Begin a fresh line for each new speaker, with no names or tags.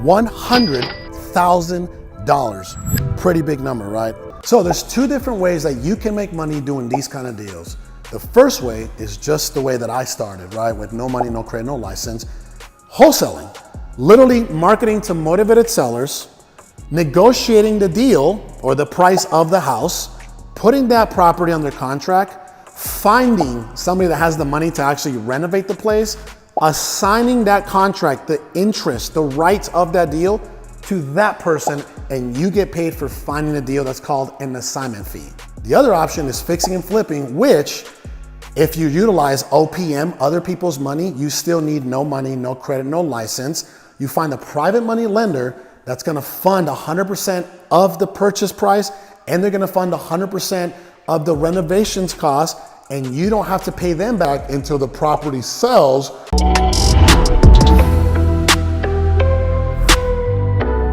$100,000. Pretty big number, right? So there's two different ways that you can make money doing these kind of deals. The first way is just the way that I started, right? With no money, no credit, no license. Wholesaling, literally marketing to motivated sellers, negotiating the deal or the price of the house, putting that property under contract, finding somebody that has the money to actually renovate the place, assigning that contract, the interest, the rights of that deal to that person, and you get paid for finding a deal. That's called an assignment fee. The other option is fixing and flipping, which if you utilize OPM, other people's money, you still need no money, no credit, no license. You find a private money lender that's gonna fund 100% of the purchase price, and they're gonna fund 100% of the renovations cost, and you don't have to pay them back until the property sells.